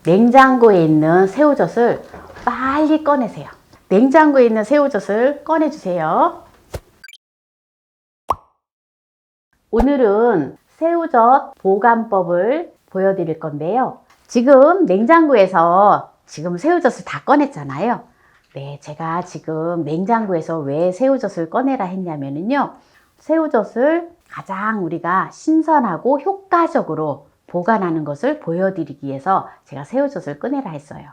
냉장고에 있는 새우젓을 빨리 꺼내세요. 냉장고에 있는 새우젓을 꺼내주세요. 오늘은 새우젓 보관법을 보여드릴 건데요. 지금 냉장고에서 지금 새우젓을 다 꺼냈잖아요. 네, 제가 지금 냉장고에서 왜 새우젓을 꺼내라 했냐면요. 새우젓을 가장 우리가 신선하고 효과적으로 보관하는 것을 보여드리기 위해서 제가 새우젓을 꺼내라 했어요.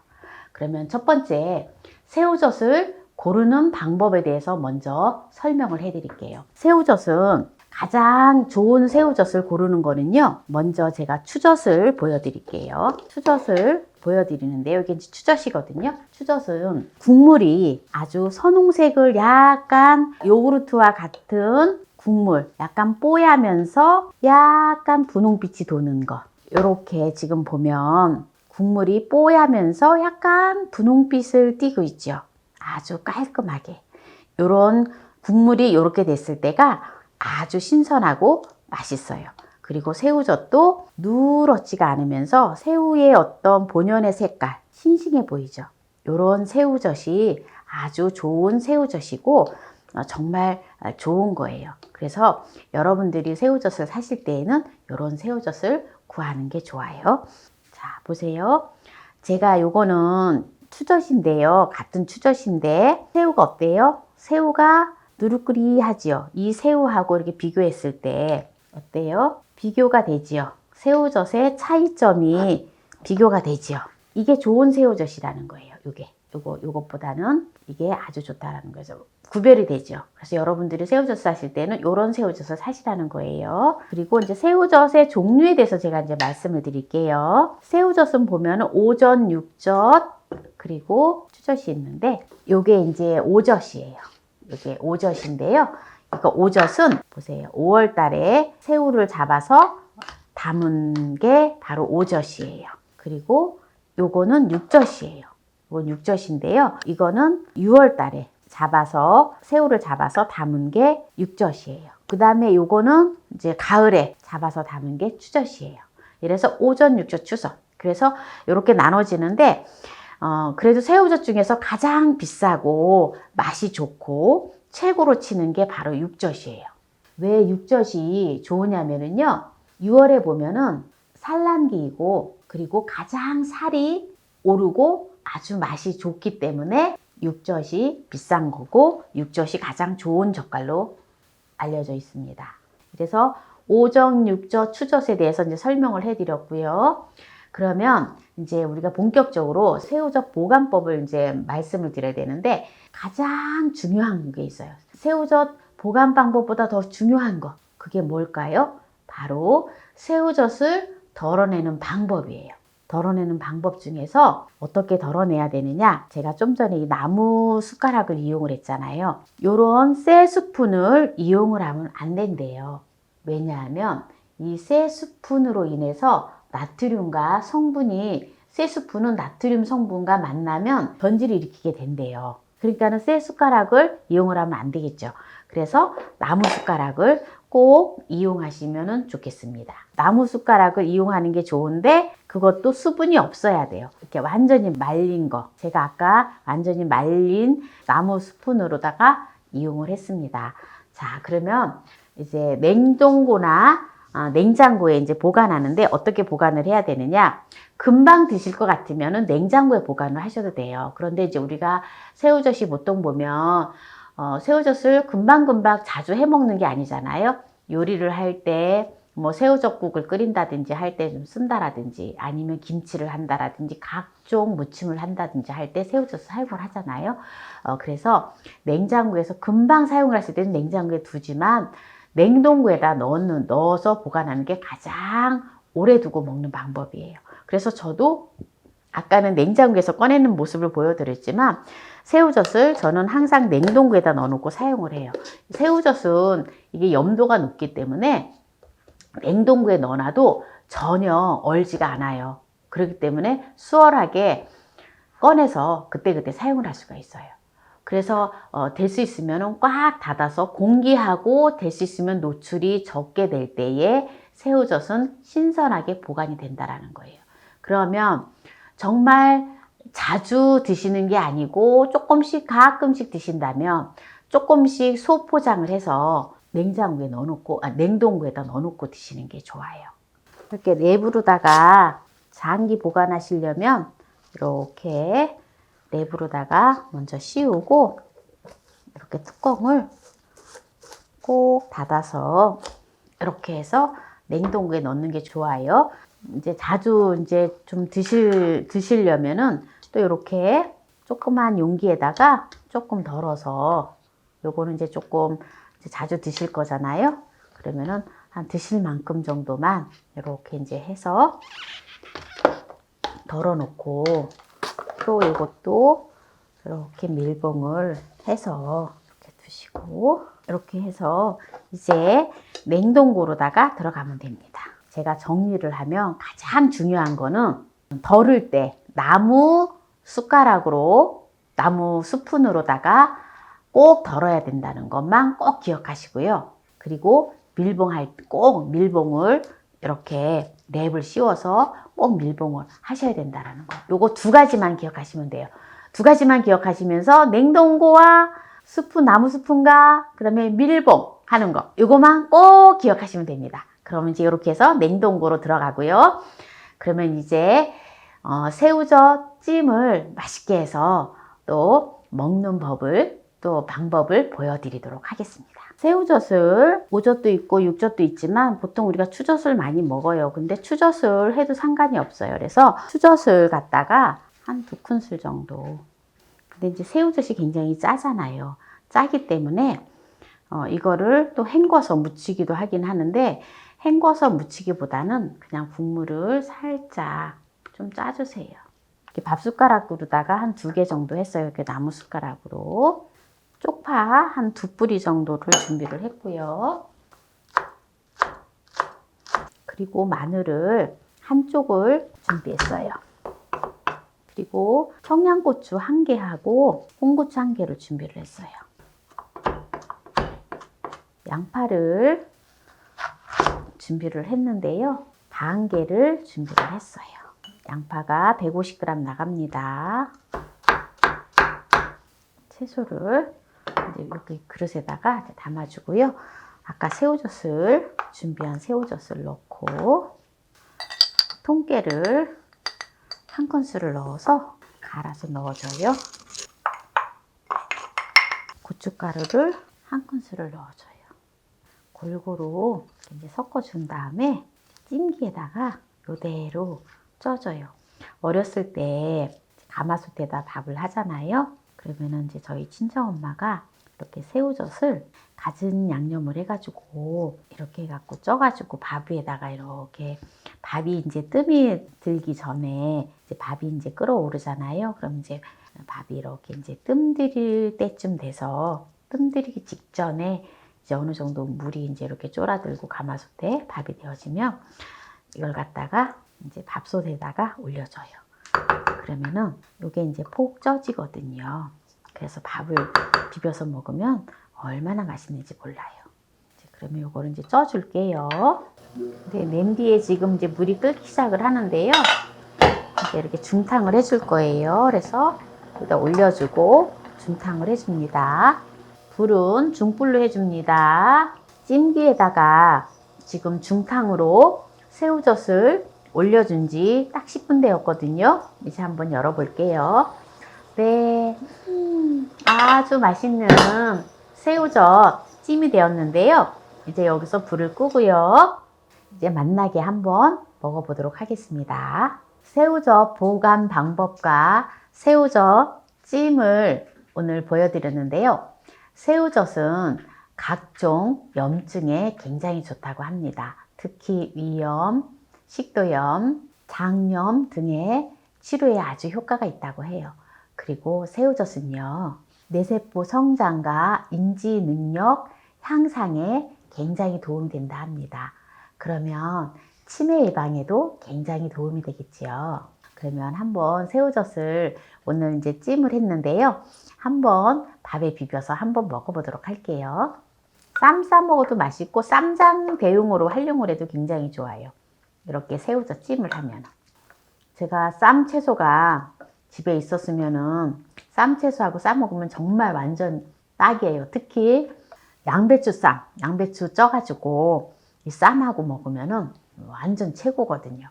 그러면 첫 번째, 새우젓을 고르는 방법에 대해서 먼저 설명을 해 드릴게요. 새우젓은 가장 좋은 새우젓을 고르는 거는요. 먼저 제가 추젓을 보여드릴게요. 추젓을 보여드리는데요. 이게 이제 추젓이거든요. 추젓은 국물이 아주 선홍색을 약간 요구르트와 같은 국물, 약간 뽀야면서 약간 분홍빛이 도는 거. 이렇게 지금 보면 국물이 뽀야면서 약간 분홍빛을 띠고 있죠. 아주 깔끔하게. 이런 국물이 이렇게 됐을 때가 아주 신선하고 맛있어요. 그리고 새우젓도 누렇지가 않으면서 새우의 어떤 본연의 색깔, 싱싱해 보이죠. 이런 새우젓이 아주 좋은 새우젓이고 정말 좋은 거예요. 그래서 여러분들이 새우젓을 사실 때에는 이런 새우젓을 구하는 게 좋아요. 자, 보세요. 제가 요거는 추젓인데요. 같은 추젓인데 새우가 어때요? 새우가 누르꾸리하지요. 이 새우하고 이렇게 비교했을 때 어때요? 비교가 되지요. 새우젓의 차이점이 비교가 되지요. 이게 좋은 새우젓이라는 거예요. 요것보다는 이게 아주 좋다라는 거죠. 구별이 되죠. 그래서 여러분들이 새우젓 사실 때는 이런 새우젓을 사시라는 거예요. 그리고 이제 새우젓의 종류에 대해서 제가 이제 말씀을 드릴게요. 새우젓은 보면은 오젓, 육젓, 그리고 추젓이 있는데 요게 이제 오젓이에요. 이게 오젓인데요. 이거 오젓은 보세요. 5월 달에 새우를 잡아서 담은 게 바로 오젓이에요. 그리고 요거는 육젓이에요. 이건 육젓인데요. 이거는 6월 달에 새우를 잡아서 담은 게 육젓이에요. 그 다음에 요거는 이제 가을에 잡아서 담은 게 추젓이에요. 이래서 오젓, 육젓, 추젓. 그래서 이렇게 나눠지는데 그래도 새우젓 중에서 가장 비싸고 맛이 좋고 최고로 치는 게 바로 육젓이에요. 왜 육젓이 좋으냐면요. 6월에 보면은 산란기이고 그리고 가장 살이 오르고 아주 맛이 좋기 때문에 육젓이 비싼 거고 육젓이 가장 좋은 젓갈로 알려져 있습니다. 그래서 오젓, 육젓, 추젓에 대해서 이제 설명을 해드렸고요. 그러면 이제 우리가 본격적으로 새우젓 보관법을 이제 말씀을 드려야 되는데 가장 중요한 게 있어요. 새우젓 보관 방법보다 더 중요한 거. 그게 뭘까요? 바로 새우젓을 덜어내는 방법이에요. 덜어내는 방법 중에서 어떻게 덜어내야 되느냐? 제가 좀 전에 이 나무 숟가락을 이용을 했잖아요. 요런 쇠 스푼을 이용을 하면 안 된대요. 왜냐하면 이 쇠 스푼으로 인해서 나트륨과 성분이 쇠 스푼은 나트륨 성분과 만나면 변질을 일으키게 된대요. 그러니까는 쇠 숟가락을 이용을 하면 안 되겠죠. 그래서 나무 숟가락을 꼭 이용하시면 좋겠습니다. 나무 숟가락을 이용하는 게 좋은데 그것도 수분이 없어야 돼요. 이렇게 완전히 말린 거. 제가 아까 완전히 말린 나무 스푼으로다가 이용을 했습니다. 자, 그러면 이제 냉동고나 냉장고에 이제 보관하는데 어떻게 보관을 해야 되느냐? 금방 드실 것 같으면 냉장고에 보관을 하셔도 돼요. 그런데 이제 우리가 새우젓이 보통 보면 새우젓을 금방금방 자주 해 먹는 게 아니잖아요. 요리를 할 때 뭐 새우젓국을 끓인다든지 할 때 좀 쓴다라든지 아니면 김치를 한다라든지 각종 무침을 한다든지 할 때 새우젓을 사용을 하잖아요. 그래서 냉장고에서 금방 사용을 하실 때는 냉장고에 두지만 냉동고에다 넣어서 보관하는 게 가장 오래 두고 먹는 방법이에요. 그래서 저도 아까는 냉장고에서 꺼내는 모습을 보여드렸지만 새우젓을 저는 항상 냉동고에다 넣어놓고 사용을 해요. 새우젓은 이게 염도가 높기 때문에 냉동고에 넣어놔도 전혀 얼지가 않아요. 그렇기 때문에 수월하게 꺼내서 그때그때 사용을 할 수가 있어요. 그래서 될 수 있으면 꽉 닫아서 공기하고 될 수 있으면 노출이 적게 될 때에 새우젓은 신선하게 보관이 된다라는 거예요. 그러면 정말 자주 드시는 게 아니고 조금씩 가끔씩 드신다면 조금씩 소포장을 해서 냉장고에 넣어놓고, 냉동고에다 넣어놓고 드시는 게 좋아요. 이렇게 랩으로다가 장기 보관하시려면 이렇게 랩으로다가 먼저 씌우고 이렇게 뚜껑을 꼭 닫아서 이렇게 해서 냉동고에 넣는 게 좋아요. 이제 자주 이제 좀 드시려면은 또 이렇게 조그만 용기에다가 조금 덜어서, 요거는 이제 조금 이제 자주 드실 거잖아요. 그러면은 한 드실 만큼 정도만 이렇게 이제 해서 덜어 놓고, 또 이것도 이렇게 밀봉을 해서 이렇게 두시고, 이렇게 해서 이제 냉동고로다가 들어가면 됩니다. 제가 정리를 하면 가장 중요한 거는 덜을 때 나무 숟가락으로, 나무 스푼으로다가 꼭 덜어야 된다는 것만 꼭 기억하시고요. 그리고 밀봉할 때 꼭 밀봉을 이렇게 랩을 씌워서 꼭 밀봉을 하셔야 된다는 거. 요거 두 가지만 기억하시면 돼요. 두 가지만 기억하시면서 냉동고와 스푼, 나무 스푼과 그 다음에 밀봉 하는 거, 요거만 꼭 기억하시면 됩니다. 그러면 이제 이렇게 해서 냉동고로 들어가고요. 그러면 이제 새우젓 찜을 맛있게 해서 또 먹는 법을, 또 방법을 보여드리도록 하겠습니다. 새우젓을 오젓도 있고 육젓도 있지만 보통 우리가 추젓을 많이 먹어요. 근데 추젓을 해도 상관이 없어요. 그래서 추젓을 갖다가 한 2큰술 정도. 근데 이제 새우젓이 굉장히 짜잖아요. 짜기 때문에 이거를 또 헹궈서 무치기도 하긴 하는데, 헹궈서 무치기보다는 그냥 국물을 살짝 좀 짜주세요. 이렇게 밥 숟가락으로다가 한 2개 정도 했어요. 이렇게 나무 숟가락으로. 쪽파 한 2뿌리 정도를 준비를 했고요. 그리고 마늘을 한쪽을 준비했어요. 그리고 청양고추 1개하고 홍고추 1개를 준비를 했어요. 양파를 준비를 했는데요. 50개를 준비를 했어요. 양파가 150g 나갑니다. 채소를 이제 여기 그릇에다가 담아주고요. 아까 새우젓을 준비한 새우젓을 넣고, 통깨를 1큰술을 넣어서 갈아서 넣어줘요. 고춧가루를 1큰술을 넣어줘요. 골고루 이제 섞어준 다음에 찜기에다가 이대로 쪄줘요. 어렸을 때 가마솥에다 밥을 하잖아요. 그러면은 이제 저희 친정엄마가 이렇게 새우젓을 갖은 양념을 해가지고 이렇게 해갖고 쪄가지고 밥 위에다가 이렇게, 밥이 이제 뜸이 들기 전에 이제 밥이 이제 끓어오르잖아요. 그럼 이제 밥이 이렇게 이제 뜸 들일 때쯤 돼서, 뜸 들이기 직전에 이제 어느 정도 물이 이제 이렇게 쫄아들고 가마솥에 밥이 되어지면 이걸 갖다가 이제 밥솥에다가 올려줘요. 그러면은 이게 이제 폭 쪄지거든요. 그래서 밥을 비벼서 먹으면 얼마나 맛있는지 몰라요. 이제 그러면 이거를 이제 쪄줄게요. 네, 냄비에 지금 이제 물이 끓기 시작을 하는데요. 이제 이렇게 중탕을 해줄 거예요. 그래서 여기다 올려주고 중탕을 해줍니다. 불은 중불로 해줍니다. 찜기에다가 지금 중탕으로 새우젓을 올려준 지 딱 10분 되었거든요. 이제 한번 열어볼게요. 네, 아주 맛있는 새우젓 찜이 되었는데요. 이제 여기서 불을 끄고요. 이제 맛나게 한번 먹어보도록 하겠습니다. 새우젓 보관 방법과 새우젓 찜을 오늘 보여드렸는데요. 새우젓은 각종 염증에 굉장히 좋다고 합니다. 특히 위염, 식도염, 장염 등의 치료에 아주 효과가 있다고 해요. 그리고 새우젓은요, 뇌세포 성장과 인지 능력 향상에 굉장히 도움이 된다 합니다. 그러면 치매 예방에도 굉장히 도움이 되겠지요. 그러면 한번 새우젓을 오늘 이제 찜을 했는데요. 한번 밥에 비벼서 한번 먹어보도록 할게요. 쌈 싸 먹어도 맛있고 쌈장 대용으로 활용을 해도 굉장히 좋아요. 이렇게 새우젓 찜을 하면. 제가 쌈채소가 집에 있었으면은 쌈채소하고 싸 먹으면 정말 완전 딱이에요. 특히 양배추쌈, 양배추 쪄가지고 이 쌈하고 먹으면은 완전 최고거든요.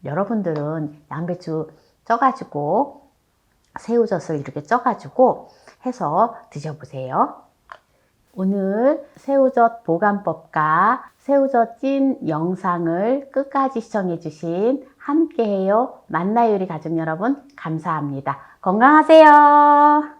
여러분들은 양배추 쪄가지고 새우젓을 이렇게 쪄가지고 해서 드셔보세요. 오늘 새우젓 보관법과 새우젓 찜 영상을 끝까지 시청해주신 함께해요 만나요리 가족 여러분 감사합니다. 건강하세요.